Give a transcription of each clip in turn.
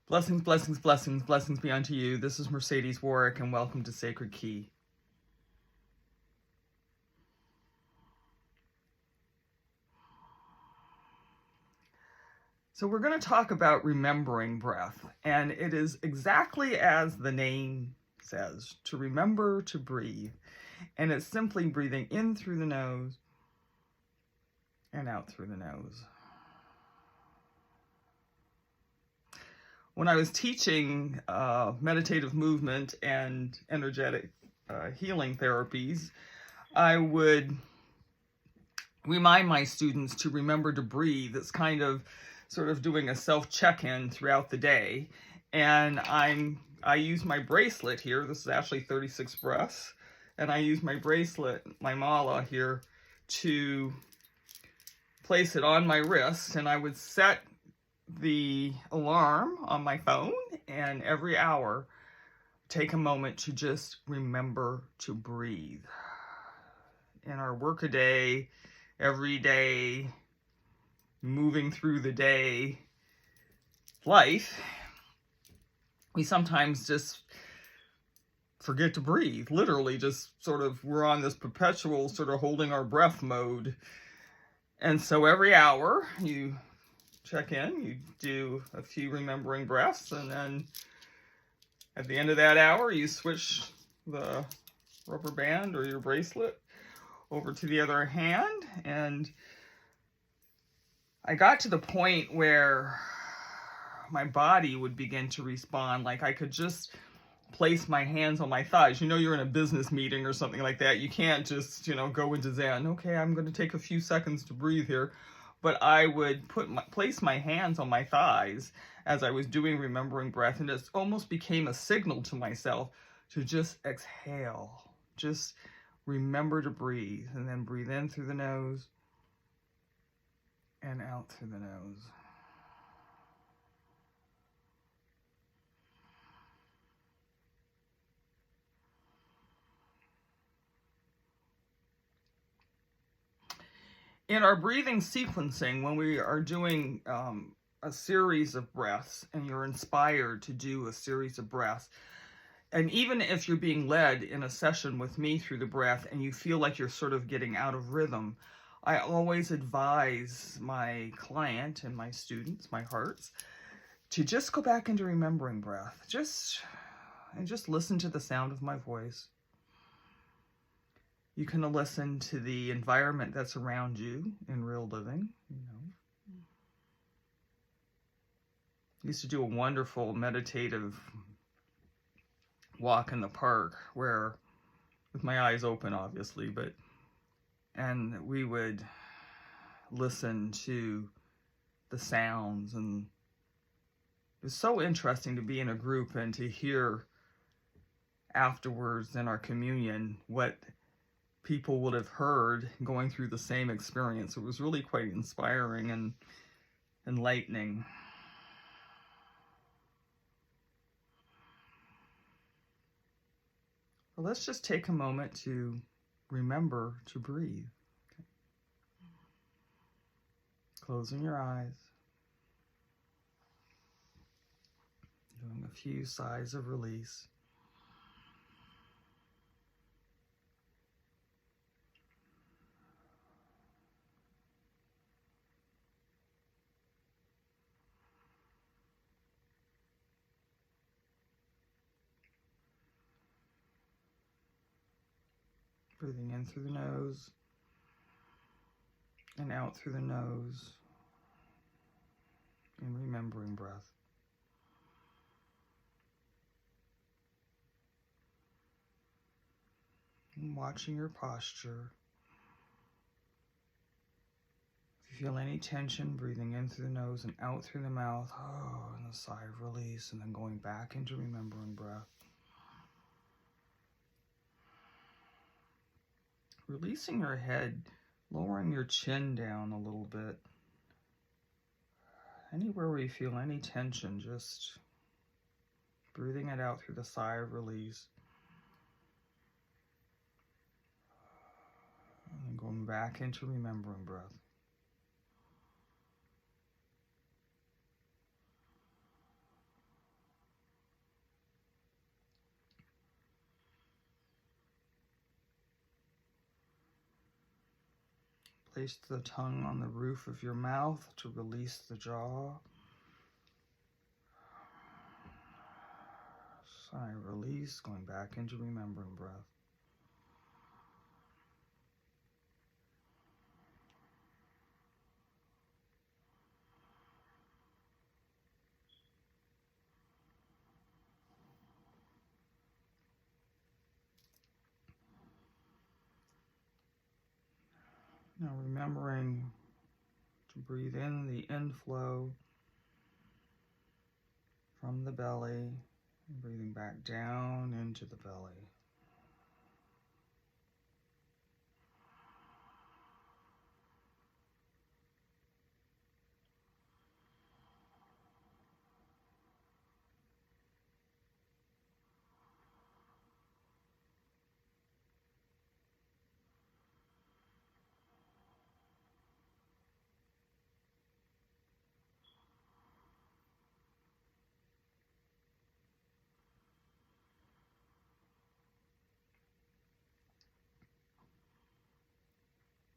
Blessings, blessings, blessings, blessings be unto you. This is Mercedes Warwick, and welcome to Sacred Key. So we're going to talk about remembering breath, and it is exactly as the name says, to remember to breathe. And it's simply breathing in through the nose and out through the nose. When I was teaching meditative movement and energetic healing therapies, I would remind my students to remember to breathe. It's kind of sort of doing a self-check-in throughout the day. And I use my bracelet here. This is actually 36 breaths. And I use my bracelet, my mala here, to place it on my wrist. And I would set the alarm on my phone, and every hour take a moment to just remember to breathe. In our workaday, every day, moving through the day life, we sometimes just forget to breathe. Literally, just sort of, we're on this perpetual sort of holding our breath mode. And so every hour you check in, you do a few remembering breaths, and then at the end of that hour, you switch the rubber band or your bracelet over to the other hand. And I got to the point where my body would begin to respond, like I could just place my hands on my thighs. You know, you're in a business meeting or something like that. You can't just, go into Zen. Okay, I'm going to take a few seconds to breathe here. But I would place my hands on my thighs as I was doing remembering breath, and it almost became a signal to myself to just exhale. Just remember to breathe, and then breathe in through the nose and out through the nose. In our breathing sequencing, when we are doing a series of breaths, and you're inspired to do a series of breaths, and even if you're being led in a session with me through the breath and you feel like you're sort of getting out of rhythm, I always advise my client and my students, my hearts, to just go back into remembering breath. Just listen to the sound of my voice. You can listen to the environment that's around you in real living. I used to do a wonderful meditative walk in the park where, with my eyes open obviously, and we would listen to the sounds, and it was so interesting to be in a group and to hear afterwards in our communion what people would have heard going through the same experience. It was really quite inspiring and enlightening. Well, let's just take a moment to remember to breathe. Okay. Closing your eyes. Doing a few sighs of release. Breathing in through the nose and out through the nose, and remembering breath. And watching your posture. If you feel any tension, breathing in through the nose and out through the mouth, and a sigh of release, and then going back into remembering breath. Releasing your head, lowering your chin down a little bit. Anywhere where you feel any tension, just breathing it out through the sigh of release. And then going back into remembering breath. Place the tongue on the roof of your mouth to release the jaw. Sigh, release, going back into remembering breath. Now remembering to breathe in the inflow from the belly, and breathing back down into the belly.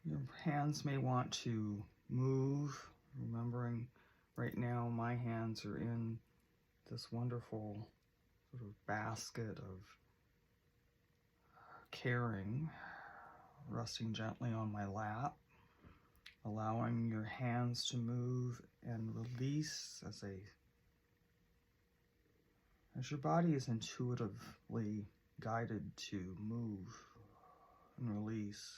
Your hands may want to move, remembering right now my hands are in this wonderful sort of basket of caring, resting gently on my lap, allowing your hands to move and release as your body is intuitively guided to move and release.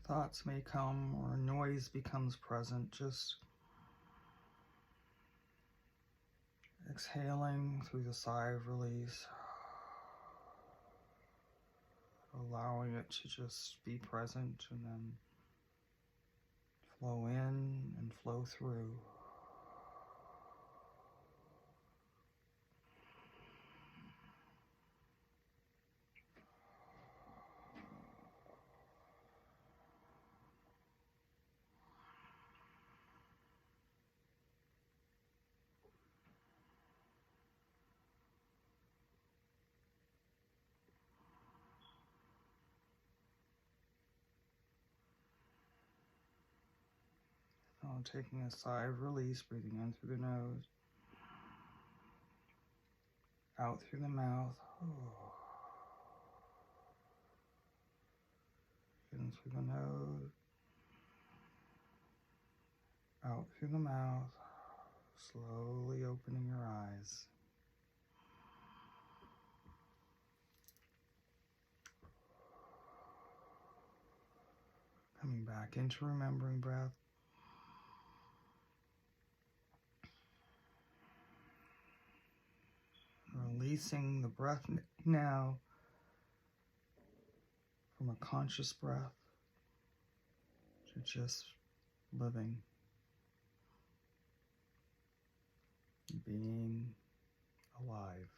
Thoughts may come or noise becomes present, just exhaling through the sigh of release, allowing it to just be present and then flow in and flow through. Now taking a sigh of release, breathing in through the nose, out through the mouth, in through the nose, out through the mouth, slowly opening your eyes. Coming back into remembering breath. Releasing the breath now from a conscious breath to just living, being alive.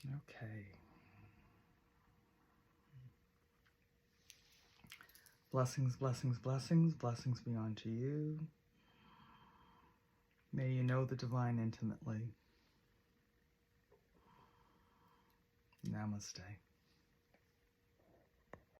Okay. Blessings, blessings, blessings, blessings be unto you. May you know the divine intimately. Namaste.